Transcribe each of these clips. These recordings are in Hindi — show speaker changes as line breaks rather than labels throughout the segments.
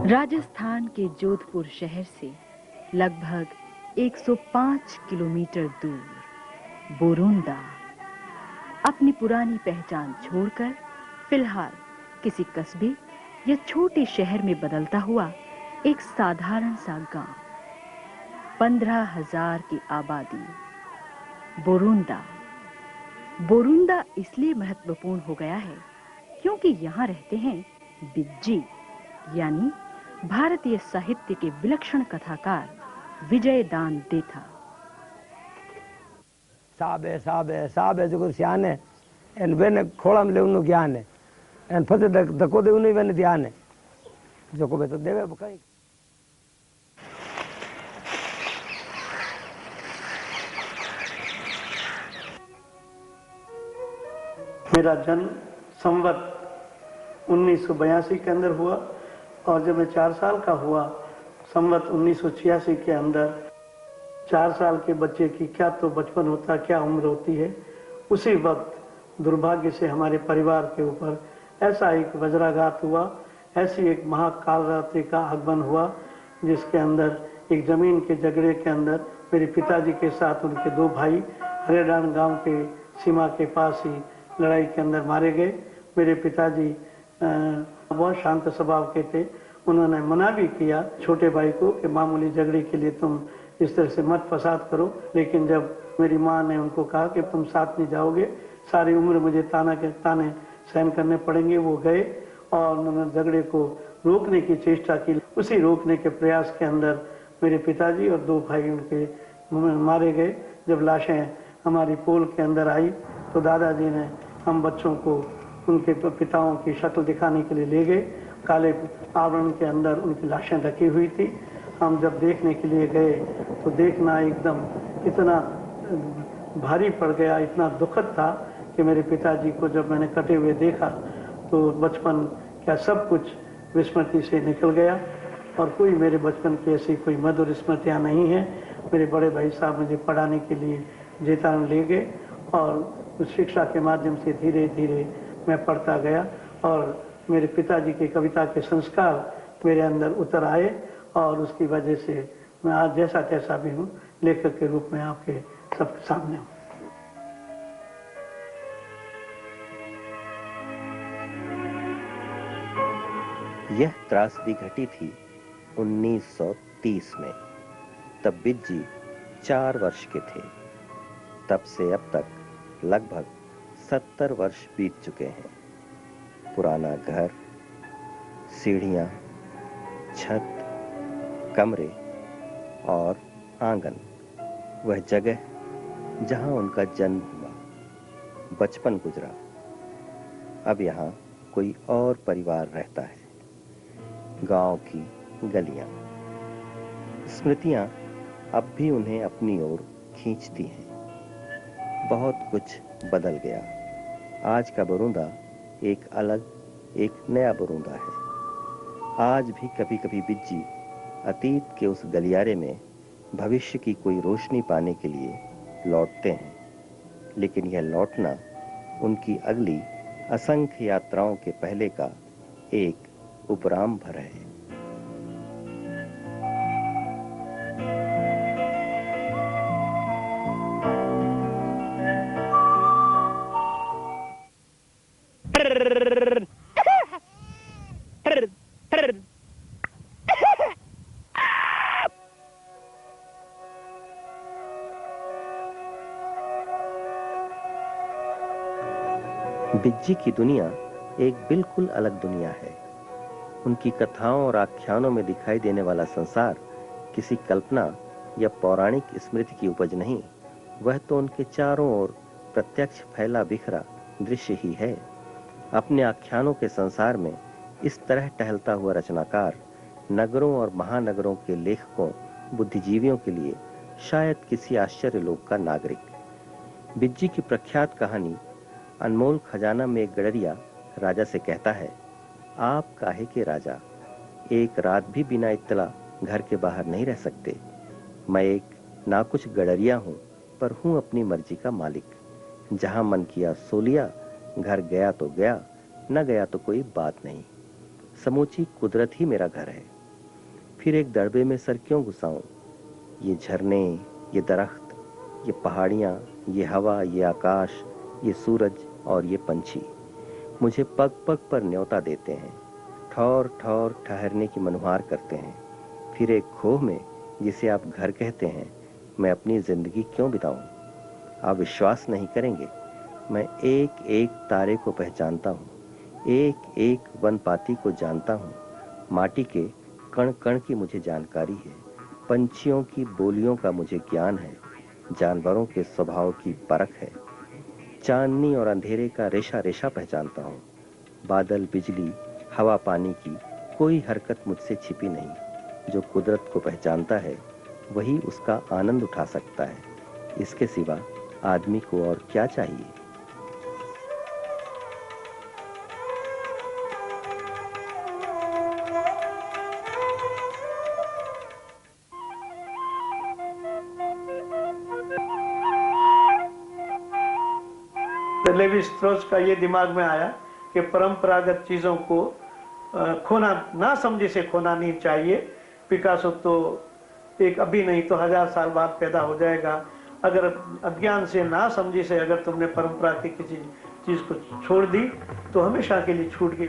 राजस्थान के जोधपुर शहर से लगभग 105 किलोमीटर दूर बोरुंदा अपनी पुरानी पहचान छोड़कर फिलहाल किसी कस्बे या छोटे शहर में बदलता हुआ एक साधारण सा गांव, 15,000 की आबादी। बोरुंदा बोरुंदा इसलिए महत्वपूर्ण हो गया है क्योंकि यहाँ रहते हैं बिज्जी, यानी भारतीय साहित्य के विलक्षण कथाकार विजयदान देथा।
साहब है जो सियान है एन बेने खोला में लेवनु ज्ञान है एन फते धक्को देवनु बेने ध्यान है जो को बे तो देवे बकाई।
मेरा जन्म संवत 1982 के अंदर हुआ और जब मैं 4 साल का हुआ संवत 1986 के अंदर 4 साल के बच्चे की क्या तो बचपन होता, क्या उम्र होती है, उसी वक्त दुर्भाग्य से हमारे परिवार के ऊपर ऐसा एक वज्राघात हुआ, ऐसी एक महाकाल रात्रि का आगमन हुआ जिसके अंदर एक जमीन के झगड़े के अंदर मेरे पिताजी के साथ उनके 2 भाई हरेडान गांव के सीमा के पास ही लड़ाई के अंदर मारे गए। मेरे पिताजी बहुत शांत स्वभाव के थे, उन्होंने मना भी किया छोटे भाई को कि मामूली झगड़े के लिए तुम इस तरह से मत फसाद करो, लेकिन जब मेरी माँ ने उनको कहा कि तुम साथ में जाओगे, सारी उम्र मुझे ताने सहन करने पड़ेंगे, वो गए और उन्होंने झगड़े को रोकने की चेष्टा की। उसी रोकने के प्रयास के अंदर मेरे पिताजी और 2 भाई उनके मारे गए। जब लाशें हमारी पोल के अंदर आई तो दादाजी ने हम बच्चों को उनके पिताओं की शक्ल दिखाने के लिए ले गए। काले आवरण के अंदर उनकी लाशें ढकी हुई थी। हम जब देखने के लिए गए तो देखना एकदम इतना भारी पड़ गया, इतना दुखद था कि मेरे पिताजी को जब मैंने कटे हुए देखा तो बचपन क्या सब कुछ विस्मृति से निकल गया और कोई मेरे बचपन की ऐसी कोई मधुर स्मृतियाँ नहीं है। मेरे बड़े भाई साहब मुझे पढ़ाने के लिए जेतान ले गए और उस शिक्षा के माध्यम से धीरे धीरे मैं पढ़ता गया और मेरे पिताजी की कविता के संस्कार मेरे अंदर उतर आए और उसकी वजह से मैं आज जैसा तैसा भी हूँ, लेखक के रूप में आपके सबके सामने हूँ।
यह त्रासदी घटी थी 1930 में। तब बिज्जी 4 वर्ष के थे। तब से अब तक लगभग 70 वर्ष बीत चुके हैं। पुराना घर, सीढ़ियां, छत, कमरे और आंगन, वह जगह जहां उनका जन्म हुआ, बचपन गुजरा, अब यहाँ कोई और परिवार रहता है। गांव की गलियां, स्मृतियां अब भी उन्हें अपनी ओर खींचती हैं। बहुत कुछ बदल गया। आज का बोरुंदा एक अलग, एक नया बोरुंदा है। आज भी कभी कभी बिज्जी अतीत के उस गलियारे में भविष्य की कोई रोशनी पाने के लिए लौटते हैं, लेकिन यह लौटना उनकी अगली असंख्य यात्राओं के पहले का एक उपराम भर है। बिज्जी की दुनिया एक बिल्कुल अलग दुनिया है। उनकी कथाओं और आख्यानों में दिखाई देने वाला संसार किसी कल्पना या पौराणिक स्मृति की उपज नहीं, वह तो उनके चारों ओर प्रत्यक्ष फैला बिखरा दृश्य ही है। अपने आख्यानों के संसार में इस तरह टहलता हुआ रचनाकार नगरों और महानगरों के लेखकों, बुद्धिजीवियों के लिए शायद किसी आश्चर्य लोक का नागरिक। बिज्जी की प्रख्यात कहानी अनमोल खजाना में एक गडरिया राजा से कहता है, आप काहे के राजा, एक रात भी बिना इत्तला घर के बाहर नहीं रह सकते। मैं एक ना कुछ गडरिया हूँ, पर हूँ अपनी मर्जी का मालिक। जहाँ मन किया सो लिया, घर गया तो गया, न गया तो कोई बात नहीं। समूची कुदरत ही मेरा घर है। फिर एक दड़बे में सर क्यों घुसाऊं? ये झरने, ये दरख्त, ये पहाड़ियाँ, ये हवा, ये आकाश, ये सूरज और ये पंछी मुझे पग पग पर न्योता देते हैं, ठौर ठौर ठहरने की मनुहार करते हैं। फिर एक खोह में, जिसे आप घर कहते हैं, मैं अपनी जिंदगी क्यों बिताऊं? आप विश्वास नहीं करेंगे, मैं एक एक तारे को पहचानता हूँ, एक एक वनपाती को जानता हूँ। माटी के कण कण की मुझे जानकारी है, पंछियों की बोलियों का मुझे ज्ञान है, जानवरों के स्वभाव की परख है। चांदनी और अंधेरे का रेशा रेशा पहचानता हूँ। बादल, बिजली, हवा, पानी की कोई हरकत मुझसे छिपी नहीं। जो कुदरत को पहचानता है वही उसका आनंद उठा सकता है। इसके सिवा आदमी को और क्या चाहिए?
लेवी स्ट्रॉस का ये दिमाग में आया कि परंपरागत चीजों को खोना ना समझे से खोना नहीं चाहिए। पिकासो तो एक अभी नहीं तो 1000 साल बाद पैदा हो जाएगा। अगर अज्ञान से ना समझी से अगर तुमने परंपरा की किसी चीज को छोड़ दी तो हमेशा के लिए छूट गई।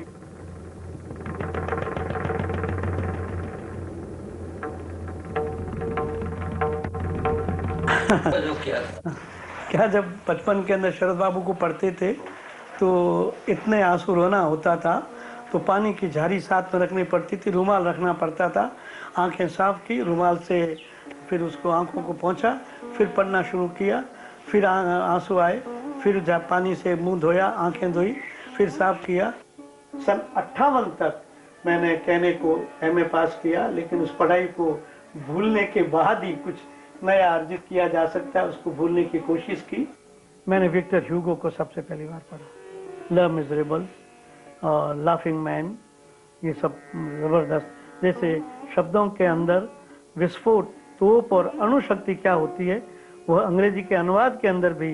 क्या जब बचपन के अंदर शरद बाबू को पढ़ते थे तो इतने आंसू रोना होता था तो पानी की झाड़ी साथ में रखनी पड़ती थी, रुमाल रखना पड़ता था। आंखें साफ की, रुमाल से फिर उसको आंखों को पोंछा, फिर पढ़ना शुरू किया, फिर आंसू आए, फिर पानी से मुंह धोया, आंखें धोई, फिर साफ किया। सन 58 तक मैंने कहने को एमए पास किया, लेकिन उस पढ़ाई को भूलने के बाद ही कुछ नया अर्जित किया जा सकता है, उसको भूलने की कोशिश की। मैंने विक्टर ह्यूगो को सबसे पहली बार पढ़ा। द मिजरेबल और लाफिंग मैन, ये सब जबरदस्त। जैसे शब्दों के अंदर विस्फोट, तोप और अणुशक्ति क्या होती है, वह अंग्रेजी के अनुवाद के अंदर भी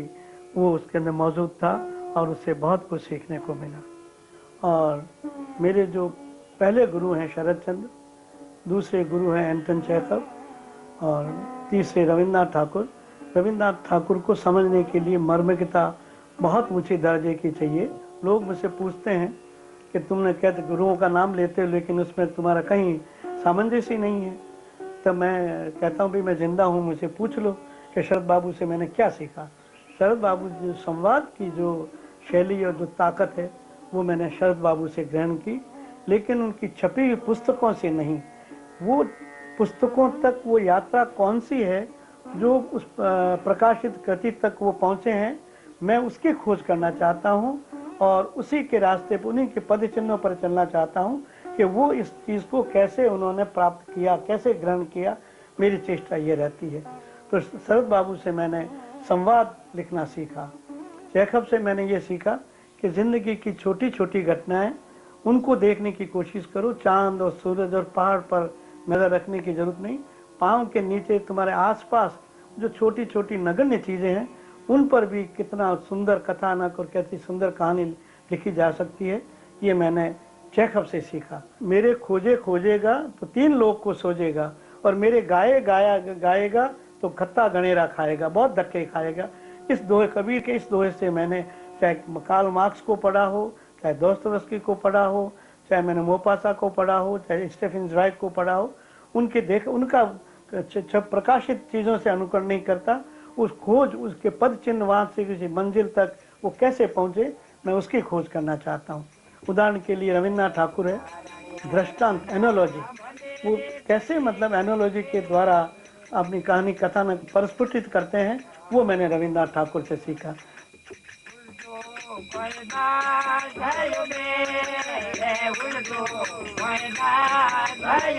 वो उसके अंदर मौजूद था और उससे बहुत कुछ सीखने को मिला। और मेरे जो पहले गुरु हैं शरद चंद्र, दूसरे गुरु हैं एंटन चेखव और तीसरे रविन्द्रनाथ ठाकुर। रविन्द्रनाथ ठाकुर को समझने के लिए मर्मज्ञता बहुत ऊंचे दर्जे की चाहिए। लोग मुझसे पूछते हैं कि तुमने कहते गुरुओं का नाम लेते हो लेकिन उसमें तुम्हारा कहीं सामंजस्य नहीं है। तो मैं कहता हूँ भी मैं जिंदा हूँ, मुझे पूछ लो कि शरद बाबू से मैंने क्या सीखा। शरद बाबू जो संवाद की जो शैली और जो ताकत है वो मैंने शरद बाबू से ग्रहण की, लेकिन उनकी छपी हुई पुस्तकों से नहीं। वो पुस्तकों तक वो यात्रा कौन सी है जो उस प्रकाशित कृति तक वो पहुँचे हैं, मैं उसकी खोज करना चाहता हूँ और उसी के रास्ते पर, उन्हीं के पद चिन्हों पर चलना चाहता हूँ कि वो इस चीज़ को कैसे उन्होंने प्राप्त किया, कैसे ग्रहण किया। मेरी चेष्टा ये रहती है। तो शरद बाबू से मैंने संवाद लिखना सीखा। चेखव से मैंने ये सीखा कि ज़िंदगी की छोटी छोटी घटनाएं, उनको देखने की कोशिश करो। चांद और सूरज और पहाड़ पर नज़र रखने की जरूरत नहीं, पाँव के नीचे तुम्हारे आसपास जो छोटी छोटी नगण्य चीज़ें हैं उन पर भी कितना सुंदर कथानक और कैसी सुंदर कहानी लिखी जा सकती है, ये मैंने चेखव से सीखा। मेरे खोजे खोजेगा तो 3 लोग को सोजेगा और मेरे गाए गाएगा तो खत्ता गणेरा खाएगा, बहुत धक्के खाएगा। इस दोहे, कबीर के इस दोहे से मैंने चाहे कार्ल मार्क्स को पढ़ा हो, चाहे दोस्तोयेवस्की को पढ़ा हो, चाहे मैंने मोपासा को पढ़ा हो, चाहे स्टीफन ज़्वाइग को पढ़ा हो, उनका प्रकाशित चीज़ों से अनुकरण नहीं करता। उस खोज, उसके पद चिन्ह, वहाँ से किसी मंजिल तक वो कैसे पहुँचे, मैं उसकी खोज करना चाहता हूँ। उदाहरण के लिए रविन्द्रनाथ ठाकुर है, दृष्टांत, एनोलॉजी, वो कैसे मतलब एनोलॉजी के द्वारा अपनी कहानी कथानक प्रस्फुटित करते हैं, वो मैंने रविन्द्रनाथ ठाकुर से सीखा।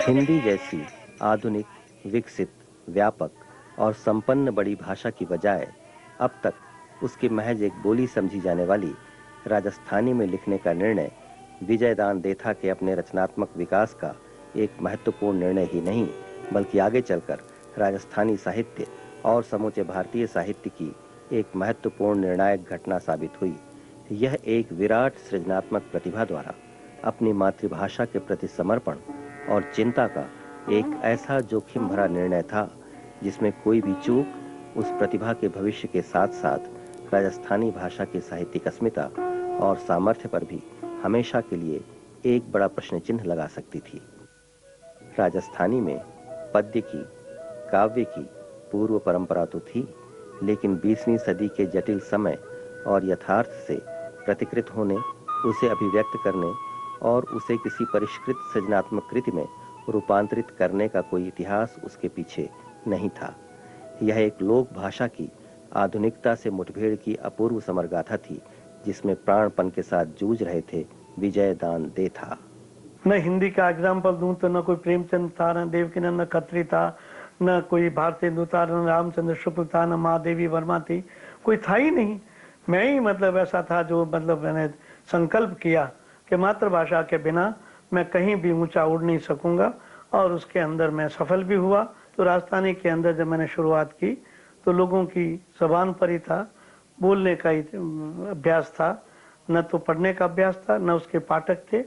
हिंदी जैसी आधुनिक, विकसित, व्यापक और संपन्न बड़ी भाषा की बजाय अब तक उसकी महज एक बोली समझी जाने वाली राजस्थानी में लिखने का निर्णय विजयदान देथा के अपने रचनात्मक विकास का एक महत्वपूर्ण निर्णय ही नहीं, बल्कि आगे चलकर राजस्थानी साहित्य और समूचे भारतीय साहित्य की एक महत्वपूर्ण निर्णायक घटना साबित हुई। यह एक विराट सृजनात्मक प्रतिभा द्वारा अपनी मातृभाषा के प्रति समर्पण और चिंता का एक ऐसा जोखिम भरा निर्णय था जिसमें कोई भी चूक उस प्रतिभा के भविष्य के साथ साथ राजस्थानी भाषा की साहित्यिक अस्मिता और सामर्थ्य पर भी हमेशा के लिए एक बड़ा प्रश्न चिन्ह लगा सकती थी। राजस्थानी में पद्य की, काव्य की पूर्व परंपरा तो थी, लेकिन 20वीं सदी के जटिल समय और यथार्थ से प्रतिकृत होने, उसे अभिव्यक्त करने और उसे किसी परिष्कृत सृजनात्मक कृति में रूपांतरित करने का कोई इतिहास उसके पीछे नहीं था। यह एक लोक भाषा की आधुनिकता से मुठभेड़ की अपूर्व समरगाथा थी, जिसमें प्राणपन के साथ जूझ रहे थे विजय दान दे था।
न हिंदी का एग्जाम्पल दूं तो न कोई प्रेमचंद था, न देवकीनंद, न खत्री था, न कोई भारतेंदु था, न रामचंद्र शुक्ल था, न महादेवी वर्मा थी, कोई था ही नहीं। मैं ही मतलब ऐसा था जो मतलब मैंने संकल्प किया कि मातृभाषा के बिना मैं कहीं भी ऊंचा उड़ नहीं सकूंगा, और उसके अंदर मैं सफल भी हुआ। तो राजस्थानी के अंदर जब मैंने शुरुआत की तो लोगों की जबान पर ही था, बोलने का ही अभ्यास था, न तो पढ़ने का अभ्यास था, न उसके पाठक थे,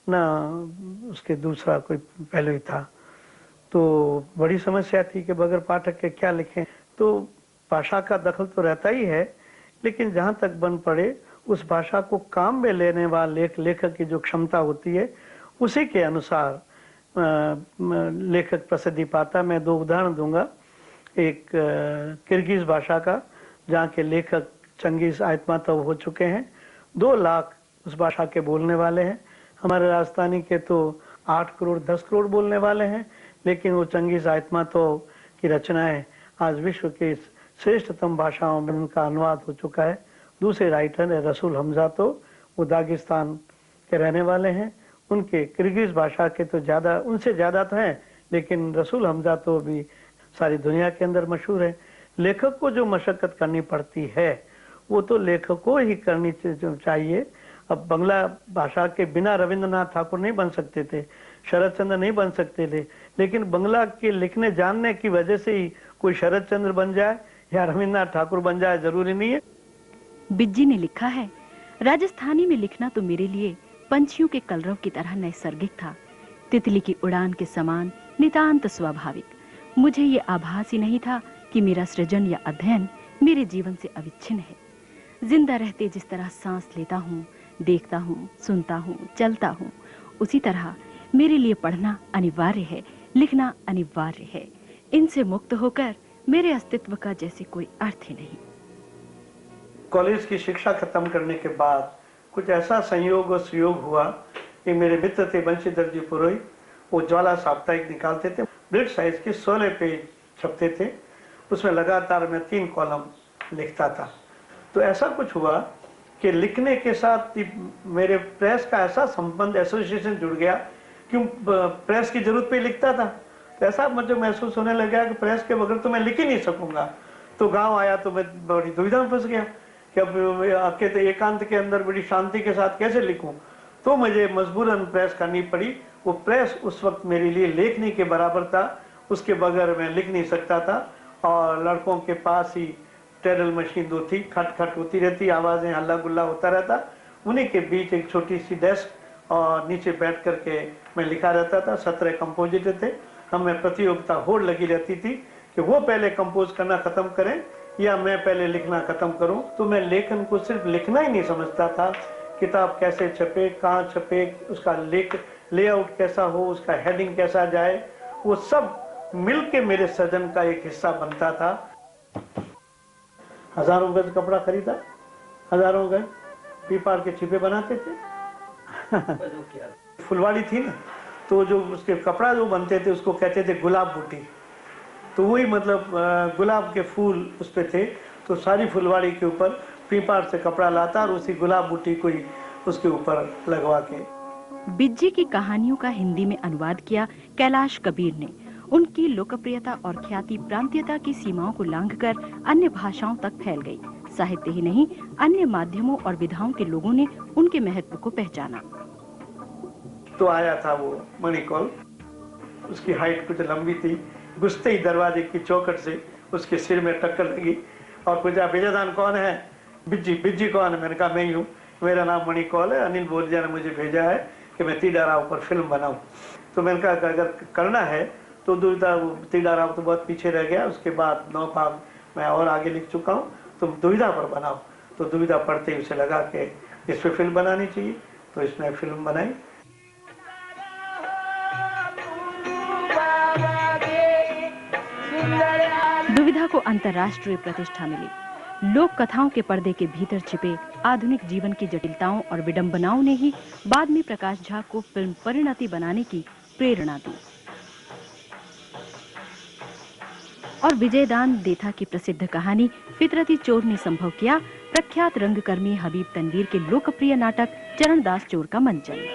न उसके दूसरा कोई पहलू ही था। तो बड़ी समस्या थी कि बगैर पाठक के क्या लिखें। तो भाषा का दखल तो रहता ही है, लेकिन जहाँ तक बन पड़े उस भाषा को काम में लेने वाले लेखक की जो क्षमता होती है उसी के अनुसार लेखक प्रसिद्धि पाता। मैं 2 उदाहरण दूंगा। एक किर्गिज भाषा का, जहाँ के लेखक चंगेज आइतमातोव हो चुके हैं, 2 लाख उस भाषा के बोलने वाले हैं। हमारे राजस्थानी के तो 8 करोड़ 10 करोड़ बोलने वाले हैं, लेकिन वो चंगेज आइतमातोव की रचनाएं आज विश्व के श्रेष्ठतम भाषाओं में उनका अनुवाद हो चुका है। दूसरे राइटर है रसूल हमजातो, वो दागिस्तान के रहने वाले हैं। उनके किर्गिज भाषा के तो ज़्यादा, उनसे ज़्यादा तो हैं, लेकिन रसूल हमजातो भी सारी दुनिया के अंदर मशहूर है। लेखक को जो मशक्कत करनी पड़ती है वो तो लेखक को ही करनी चाहिए। अब बांग्ला भाषा के बिना रविंद्रनाथ ठाकुर नहीं बन सकते थे, शरद चंद्र नहीं बन सकते थे, लेकिन बांग्ला के लिखने जानने की वजह से ही कोई शरद चंद्र बन जाए या रविंद्रनाथ ठाकुर बन जाए, जरूरी नहीं है।
बिज्जी ने लिखा है, राजस्थानी में लिखना तो मेरे लिए पंछियों के कलरव की तरह नैसर्गिक था, तितली की उड़ान के समान नितांत स्वाभाविक। मुझे ये आभास ही नहीं था कि मेरा सृजन या अध्ययन मेरे जीवन से अविच्छिन्न है। जिंदा रहते जिस तरह सांस लेता हूँ, देखता हूँ, सुनता हूँ, चलता हूँ, उसी तरह मेरे लिए पढ़ना अनिवार्य है, लिखना अनिवार्य है। इनसे मुक्त होकर मेरे अस्तित्व का जैसे कोई अर्थ ही नहीं।
कॉलेज की शिक्षा खत्म करने के बाद कुछ ऐसा संयोग और सुयोग हुआ कि मेरे मित्र थे बंशीधर जी पुरोहित, वो ज्वाला साप्ताहिक निकालते थे, बड़े साइज के 16 पेज छपते थे, उसमें लगातार मैं 3 कॉलम लिखता था। तो ऐसा कुछ हुआ कि लिखने के साथ मेरे प्रेस का ऐसा संबंध, एसोसिएशन जुड़ गया कि प्रेस की जरूरत पे लिखता था। तो ऐसा मुझे महसूस होने लगा कि प्रेस के बगैर तो मैं लिख ही नहीं सकूंगा। तो गांव आया तो मैं बड़ी दुविधा में फंस गया कि अब अकेले एकांत के अंदर बड़ी शांति के साथ कैसे लिखूं। तो मुझे मजबूरन प्रेस करनी पड़ी। वो प्रेस उस वक्त मेरे लिए लेखनी के बराबर था, उसके बगैर मैं लिख नहीं सकता था। और लड़कों के पास ही टेरल मशीन 2 थी, खट खट होती रहती, आवाजें हल्ला गुल्ला होता रहता, उन्हीं के बीच एक छोटी सी डेस्क और नीचे बैठ करके मैं लिखा रहता था। 17 कंपोजिटर थे, हमें प्रतियोगिता होड़ लगी रहती थी कि वो पहले कंपोज करना खत्म करें या मैं पहले लिखना खत्म करूं। तो मैं लेखन को सिर्फ लिखना ही नहीं समझता था, किताब कैसे छपे, कहाँ छपे, उसका लेआउट कैसा हो, उसका हेडिंग कैसा जाए, वो सब मिलके मेरे सृजन का एक हिस्सा बनता था। हजारों गज कपड़ा खरीदा, हजारों गज पीपार के छिपे बनाते थे। फुलवाड़ी थी ना, तो जो उसके कपड़ा जो बनते थे उसको कहते थे गुलाब बूटी। तो वही मतलब गुलाब के फूल उस पे थे, तो सारी फुलवाड़ी के ऊपर पीपार से कपड़ा लाता और उसी गुलाब बूटी को ही उसके ऊपर लगवा के।
बिज्जी की कहानियों का हिंदी में अनुवाद किया कैलाश कबीर ने। उनकी लोकप्रियता और ख्याति प्रांतीयता की सीमाओं को लांघकर अन्य भाषाओं तक फैल गई। साहित्य ही नहीं, अन्य माध्यमों और विधाओं के लोगों ने उनके महत्व को पहचाना।
तो आया था वो मणिकौल, उसकी हाइट कुछ लंबी थी, घुसते ही दरवाजे की चौखट से उसके सिर में टक्कर लगी और पूछा, विजयदान कौन है? बिज्जी। बिज्जी कौन है? मैंने कहा मैं ही हूँ, मेरा नाम मणिकौल है, अनिल बोरिया ने मुझे भेजा है कि मैं तीडारा ऊपर फिल्म बनाऊं। तो मैंने कहा अगर करना है तो दुविधा तीडाराम तो बहुत पीछे रह गया। उसके बाद 9 भाग मैं और आगे लिख चुका हूँ। तो दुविधा पर बनाओ, तो दुविधा पढ़ते ही उसे लगा कि इस पर फिल्म बनानी चाहिए, तो इसने फिल्म बनाई।
दुविधा को अंतर्राष्ट्रीय प्रतिष्ठा मिली। लोक कथाओं के पर्दे के भीतर छिपे आधुनिक जीवन की जटिलताओं और विडंबनाओं ने ही बाद में प्रकाश झा को फिल्म परिणति बनाने की प्रेरणा दी। और विजयदान देथा की प्रसिद्ध कहानी फितरती चोर ने संभव किया प्रख्यात रंगकर्मी हबीब तनवीर के लोकप्रिय नाटक चरणदास चोर का मंचन।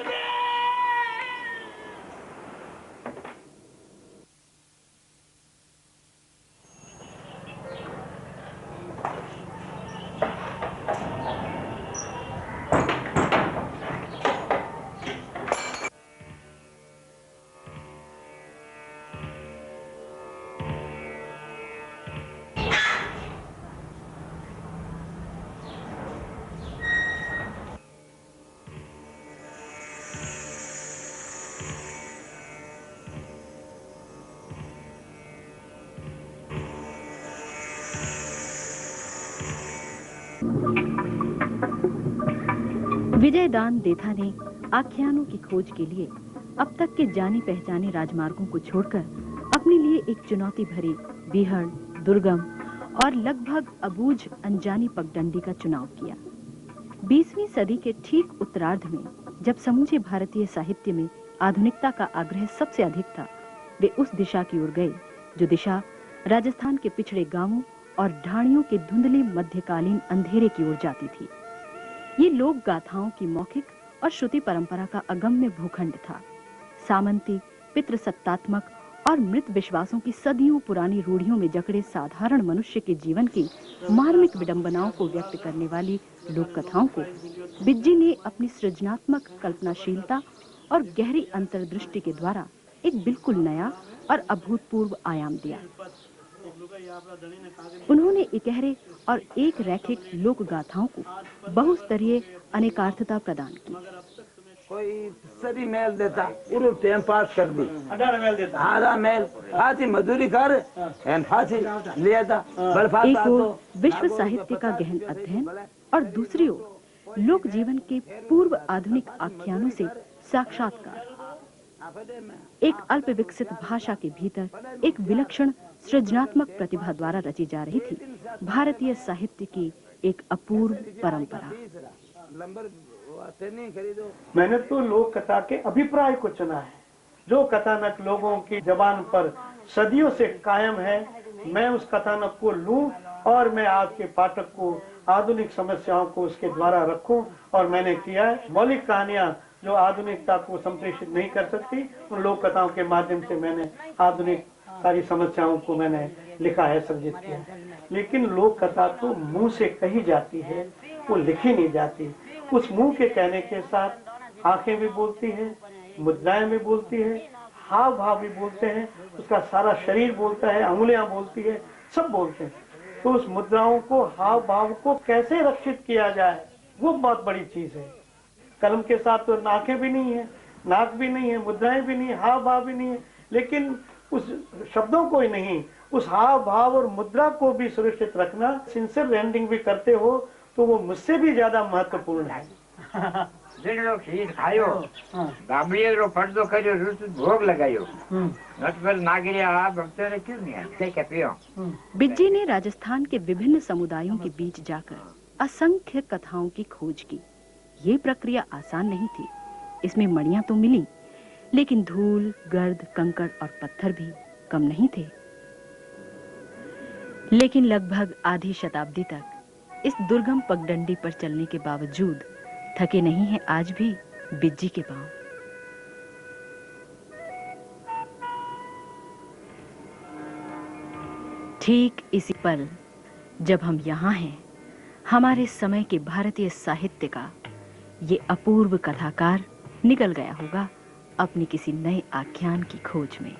विजयदान देथा ने आख्यानों की खोज के लिए अब तक के जाने पहचाने राजमार्गों को छोड़कर अपने लिए एक चुनौती भरी बीहड़, दुर्गम और लगभग अबूझ अनजानी पगडंडी का चुनाव किया। 20वीं सदी के ठीक उत्तरार्ध में जब समूचे भारतीय साहित्य में आधुनिकता का आग्रह सबसे अधिक था, वे उस दिशा की ओर गए जो दिशा राजस्थान के पिछड़े गांवों और ढाणियों के धुंधले मध्यकालीन अंधेरे की ओर जाती थी। ये लोक गाथाओं की मौखिक और श्रुति परंपरा का अगम्य भूखंड था। सामंती, पितृसत्तात्मक और मृत विश्वासों की सदियों पुरानी रूढ़ियों में जकड़े साधारण मनुष्य के जीवन की मार्मिक विडंबनाओं को व्यक्त करने वाली लोक कथाओं को बिज्जी ने अपनी सृजनात्मक कल्पनाशीलता और गहरी अंतर्दृष्टि के द्वारा एक बिल्कुल नया और अभूतपूर्व आयाम दिया। उन्होंने इकहरे और एक रैखिक लोक गाथाओं को बहुस्तरीय अनेकार्थता प्रदान की।
कोई सरी मेल देता पूरा टाइम पास कर दी, आधा मेल फांसी मजदूरी कर एंड फांसी लिया था।
एक ओर विश्व साहित्य का गहन अध्ययन और दूसरी ओर लोक जीवन के पूर्व आधुनिक आख्यानों से साक्षात्कार। एक अल्प विकसित भाषा के भीतर एक विलक्षण सृजनात्मक प्रतिभा द्वारा रची जा रही थी भारतीय साहित्य की एक अपूर्व परंपरा।
मैंने तो लोक कथा के अभिप्राय को चुना है, जो कथानक लोगों की जबान पर सदियों से कायम है। मैं उस कथानक को लूं और मैं आज के पाठक को आधुनिक समस्याओं को उसके द्वारा रखूं। और मैंने किया है। मौलिक कहानियां जो आधुनिकता को संप्रेषित नहीं कर सकती, उन लोक कथाओं के माध्यम से मैंने आधुनिक सारी समस्याओं को मैंने लिखा है, सर्जित किया है। लेकिन लोक कथा तो मुंह से कही जाती है, वो लिखी नहीं जाती। उस मुंह के कहने के साथ आंखें भी बोलती है, मुद्राएं भी बोलती है, हाव भाव भी बोलते हैं, उसका सारा शरीर बोलता है, अंगुलियां बोलती है, सब बोलते हैं। तो उस मुद्राओं को, हाव भाव को कैसे रक्षित किया जाए, वो बहुत बड़ी चीज है। कलम के साथ तो आंखें भी नहीं है, नाक भी नहीं है, मुद्राएं भी नहीं है, हाव भाव भी नहीं है, लेकिन उस शब्दों को ही नहीं, उस हाव भाव और मुद्रा को भी सुरक्षित रखना, सिंसियर रेंडिंग भी करते हो, तो वो मुझसे भी ज्यादा महत्वपूर्ण है।
खीर खायो, गाबड़िए रो पर्दो कर्यो, रुचि भोग लगायो, नटकर नागरिया भक्तों ने क्यों नहीं है, क्या पियो।
बिज्जी ने राजस्थान के विभिन्न समुदायों के बीच जाकर असंख्य कथाओं की खोज की। ये प्रक्रिया आसान नहीं थी। इसमें मणियां तो मिली, लेकिन धूल, गर्द, कंकड़ और पत्थर भी कम नहीं थे। लेकिन लगभग आधी शताब्दी तक इस दुर्गम पगडंडी पर चलने के बावजूद थके नहीं हैं आज भी बिज्जी के पांव। ठीक इसी पल जब हम यहाँ हैं, हमारे समय के भारतीय साहित्य का ये अपूर्व कथाकार निकल गया होगा अपनी किसी नए आख्यान की खोज में।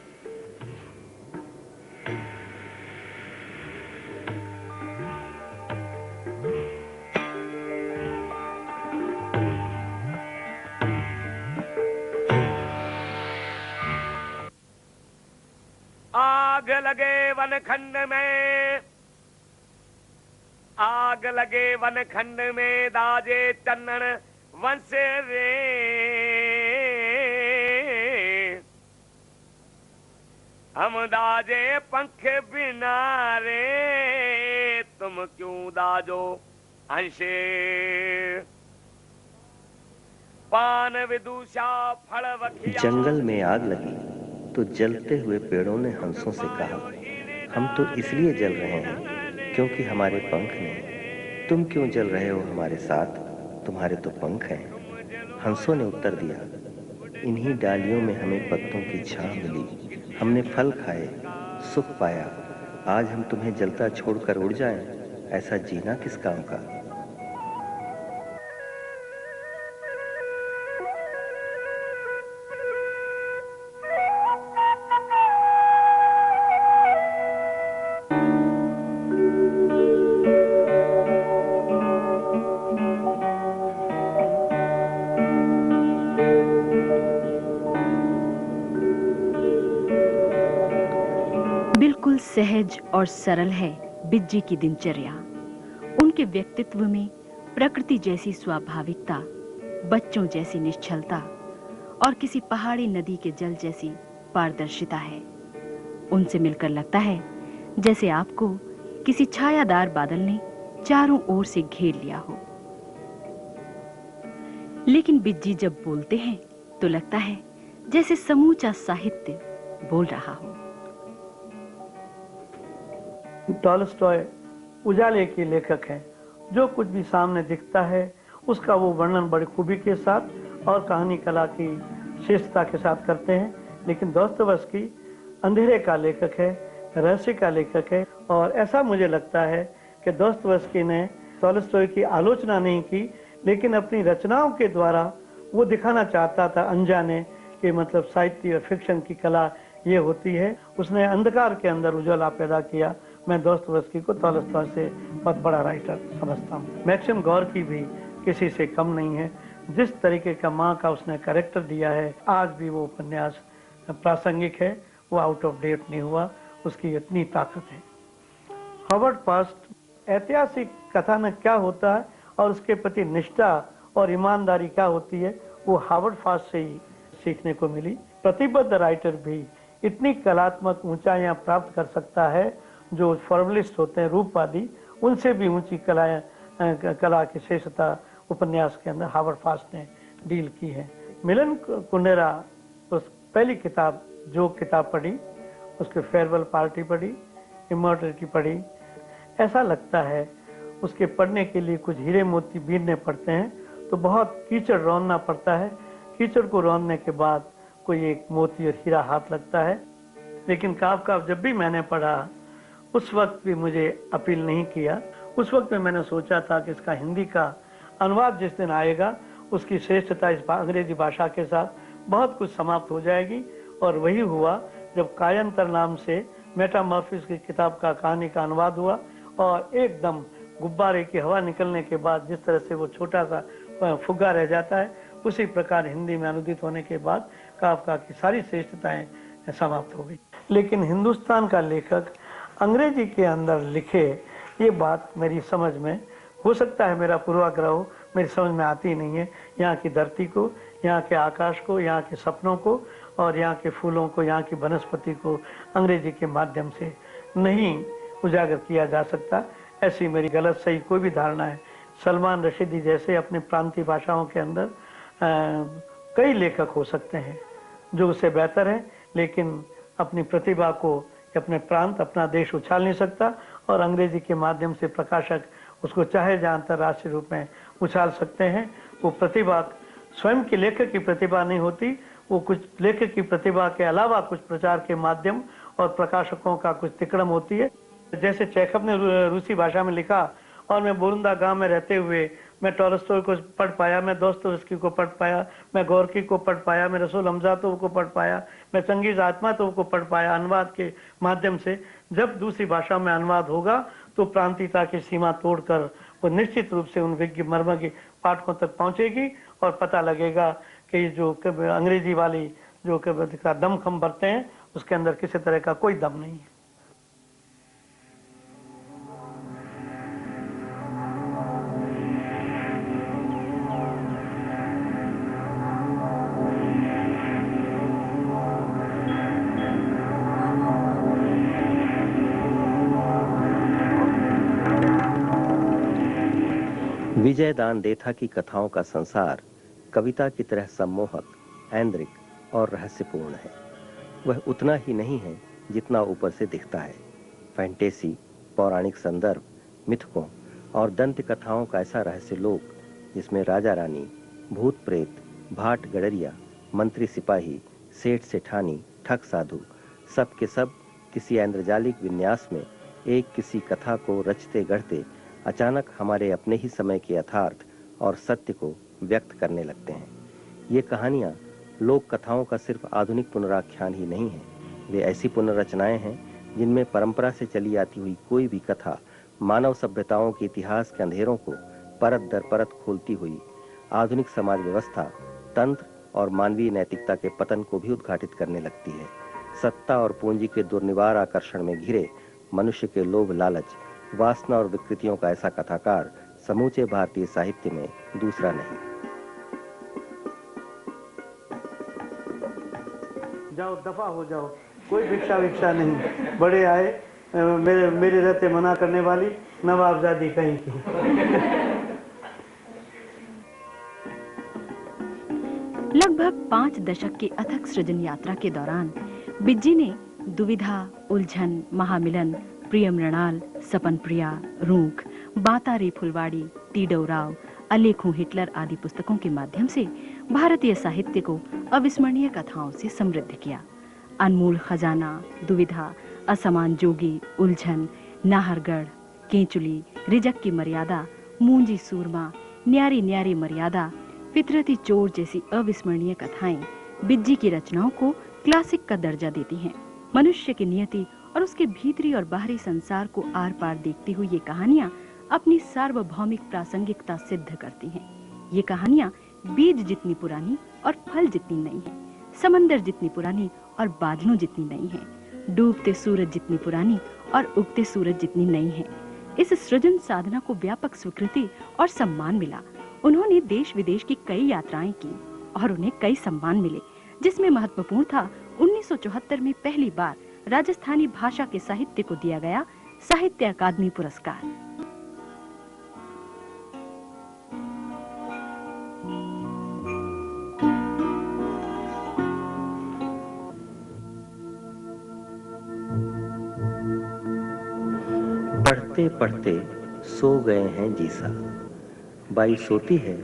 आग लगे वनखंड में, आग लगे वनखंड में, दाजे चंदन वंश रे। हम दाजे पंख बिना रे, तुम क्यों दाजो अंशे। पान विदुषा फल वखिया।
जंगल में आग लगी तो जलते हुए पेड़ों ने हंसों से कहा, हम तो इसलिए जल रहे हैं क्योंकि हमारे पंख नहीं। तुम क्यों जल रहे हो हमारे साथ, तुम्हारे तो पंख हैं। हंसों ने उत्तर दिया, इन्हीं डालियों में हमें पत्तों की छां मिली, हमने फल खाए, सुख पाया। आज हम तुम्हें जलता छोड़कर उड़ जाएं, ऐसा जीना किस काम का।
बिल्कुल सहज और सरल है बिज्जी की दिनचर्या। उनके व्यक्तित्व में प्रकृति जैसी स्वाभाविकता, बच्चों जैसी निश्चलता और किसी पहाड़ी नदी के जल जैसी पारदर्शिता है। उनसे मिलकर लगता है जैसे आपको किसी छायादार बादल ने चारों ओर से घेर लिया हो। लेकिन बिज्जी जब बोलते हैं तो लगता है जैसे समूचा साहित्य बोल रहा हो।
टॉलस्टॉय उजाले के लेखक हैं। जो कुछ भी सामने दिखता है उसका वो वर्णन बड़ी खूबी के साथ और कहानी कला की श्रेष्ठता के साथ करते हैं। लेकिन दोस्तोयेवस्की अंधेरे का लेखक है, रहस्य का लेखक है। और ऐसा मुझे लगता है कि दोस्तोयेवस्की ने टॉलस्टॉय की आलोचना नहीं की, लेकिन अपनी रचनाओं के द्वारा वो दिखाना चाहता था अनजाने कि मतलब साहित्य और फिक्शन की कला ये होती है। उसने अंधकार के अंदर उजाला पैदा किया। मैं दोस्तोयेवस्की को टॉलस्टॉय से बहुत बड़ा राइटर समझता हूँ। मैक्सिम गोर्की भी किसी से कम नहीं है। जिस तरीके का माँ का उसने कैरेक्टर दिया है, आज भी वो उपन्यास प्रासंगिक है, वो आउट ऑफ डेट नहीं हुआ, उसकी इतनी ताकत है। हॉवर्ड फास्ट ऐतिहासिक कथानक क्या होता है और उसके प्रति निष्ठा और ईमानदारी क्या होती है, वो हार्वर्ड फास्ट से ही सीखने को मिली। प्रतिबद्ध राइटर भी इतनी कलात्मक ऊंचाइयां प्राप्त कर सकता है जो फॉर्मलिस्ट होते हैं, रूपवादी, उनसे भी ऊंची कला की श्रेष्ठता उपन्यास के अंदर हार्वर्ड फास्ट ने डील की है। मिलन कुंडेरा उस पहली किताब जो किताब पढ़ी, उसके फेयरवेल पार्टी पढ़ी, इमॉर्टलिटी पढ़ी, ऐसा लगता है उसके पढ़ने के लिए कुछ हीरे मोती बीनने पड़ते हैं, तो बहुत कीचड़ रौंदना पड़ता है। कीचड़ को रौंदने के बाद कोई एक मोती और हीरा हाथ लगता है। लेकिन काफका जब भी मैंने पढ़ा उस वक्त भी मुझे अपील नहीं किया। उस वक्त में मैंने सोचा था कि इसका हिंदी का अनुवाद जिस दिन आएगा उसकी श्रेष्ठता इस अंग्रेजी भाषा के साथ बहुत कुछ समाप्त हो जाएगी। और वही हुआ जब कायंतर नाम से मेटामॉर्फोसिस की किताब का कहानी का अनुवाद हुआ और एकदम गुब्बारे की हवा निकलने के बाद जिस तरह से वो छोटा सा फुग्गा रह जाता है, उसी प्रकार हिंदी में अनुदित होने के बाद काफका की सारी श्रेष्ठताएं समाप्त हो गई। लेकिन हिंदुस्तान का लेखक अंग्रेजी के अंदर लिखे, ये बात मेरी समझ में, हो सकता है मेरा पूर्वाग्रह हो, मेरी समझ में आती नहीं है। यहाँ की धरती को, यहाँ के आकाश को, यहाँ के सपनों को और यहाँ के फूलों को, यहाँ की वनस्पति को अंग्रेजी के माध्यम से नहीं उजागर किया जा सकता। ऐसी मेरी गलत सही कोई भी धारणा है। सलमान रशीदी जैसे अपने प्रांतीय भाषाओं के अंदर कई लेखक हो सकते हैं जो उससे बेहतर है, लेकिन अपनी प्रतिभा को अपने प्रांत, अपना देश उछाल नहीं सकता। और अंग्रेजी के माध्यम से प्रकाशक उसको चाहे जहाँ अंतर्राष्ट्रीय रूप में उछाल सकते हैं। वो प्रतिभा स्वयं के लेखक की प्रतिभा नहीं होती, वो कुछ लेखक की प्रतिभा के अलावा कुछ प्रचार के माध्यम और प्रकाशकों का कुछ तिकड़म होती है। जैसे चेखव ने रूसी भाषा में लिखा और मैं बोरुंदा गांव में रहते हुए मैं टॉलस्टॉय को पढ़ पाया, मैं दोस्तोयेवस्की को पढ़ पाया, मैं गोर्की को पढ़ पाया, मैं रसूल हमजातोव को पढ़ पाया, मैं चंगेज आत्मातोव को पढ़ पाया अनुवाद के माध्यम से। जब दूसरी भाषा में अनुवाद होगा तो प्रांतीयता की सीमा तोड़कर वो निश्चित रूप से उन विज्ञ मर्मज्ञ पाठकों तक पहुंचेगी और पता लगेगा कि जो अंग्रेजी वाली जो दमखम बरते हैं उसके अंदर किसी तरह का कोई दम नहीं है।
विजय दान देथा की कथाओं का संसार कविता की तरह सम्मोहक, ऐन्द्रिक और रहस्यपूर्ण है। वह उतना ही नहीं है जितना ऊपर से दिखता है। फैंटेसी, पौराणिक संदर्भ, मिथकों और दंत कथाओं का ऐसा रहस्य लोक जिसमें राजा रानी, भूत प्रेत, भाट गडरिया, मंत्री सिपाही, सेठ सेठानी, ठग साधु, सब के सब किसी ऐन्द्रजालिक विन्यास में एक किसी कथा को रचते गढ़ते अचानक हमारे अपने ही समय के यथार्थ और सत्य को व्यक्त करने लगते हैं। ये कहानियाँ लोक कथाओं का सिर्फ आधुनिक पुनराख्यान ही नहीं है, वे ऐसी पुनर्रचनाएं हैं जिनमें परंपरा से चली आती हुई कोई भी कथा मानव सभ्यताओं के इतिहास के अंधेरों को परत दर परत खोलती हुई आधुनिक समाज व्यवस्था, तंत्र और मानवीय नैतिकता के पतन को भी उद्घाटित करने लगती है। सत्ता और पूंजी के दुर्निवार आकर्षण में घिरे मनुष्य के लोभ, लालच, वासना और विकृतियों का ऐसा कथाकार समूचे भारतीय साहित्य में दूसरा नहीं।
जाओ, दफा हो जाओ, कोई भिक्षा विक्षा नहीं। बड़े आए, मेरे रहते मना करने वाली नवाबजादी कहीं की।
लगभग 5 दशक की अथक सृजन यात्रा के दौरान बिज्जी ने दुविधा, उलझन, महामिलन, प्रिय मृणाल, सपन प्रिया, रूख, बातारी फुलवाड़ी, टीडो राव, अलेखों हिटलर आदि पुस्तकों के माध्यम से भारतीय साहित्य को अविस्मरणीय कथाओं से समृद्ध किया। अनमोल खजाना, दुविधा, असमान जोगी, उलझन, नाहरगढ़, केंचुली, रिजक की मर्यादा, मूंजी सूरमा, न्यारी न्यारी मर्यादा, फितरती चोर जैसी अविस्मरणीय कथाएं बिज्जी की रचनाओं को क्लासिक का दर्जा देती हैं। मनुष्य की नियति और उसके भीतरी और बाहरी संसार को आर पार देखती हुई ये कहानियां अपनी सार्वभौमिक प्रासंगिकता सिद्ध करती हैं। ये कहानियां बीज जितनी पुरानी और फल जितनी नई हैं, समंदर जितनी पुरानी और बादलों जितनी नई हैं, डूबते सूरज जितनी पुरानी और उगते सूरज जितनी नई हैं। इस सृजन साधना को व्यापक स्वीकृति और सम्मान मिला। उन्होंने देश विदेश की कई यात्राएं की और उन्हें कई सम्मान मिले, जिसमें महत्वपूर्ण था 1974 में पहली बार राजस्थानी भाषा के साहित्य को दिया गया साहित्य अकादमी पुरस्कार।
पढ़ते पढ़ते सो गए हैं जीसा, बाई सोती है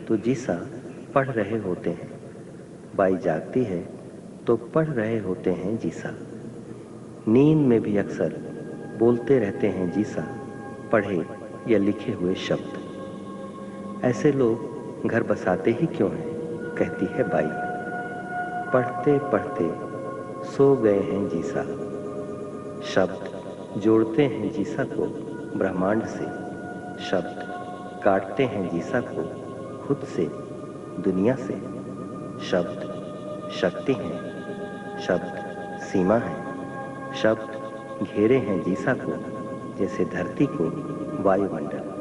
तो जीसा पढ़ रहे होते हैं, बाई जागती है तो पढ़ रहे होते हैं जीसा। नींद में भी अक्सर बोलते रहते हैं जीसा, पढ़े या लिखे हुए शब्द। ऐसे लोग घर बसाते ही क्यों हैं, कहती है बाई। पढ़ते पढ़ते सो गए हैं जीसा, शब्द जोड़ते हैं जीसा को ब्रह्मांड से, शब्द काटते हैं जीसा को खुद से, दुनिया से। शब्द शक्ति हैं, शब्द सीमा है, शब्द घेरे हैं जीसा को जैसे धरती को वायुमंडल।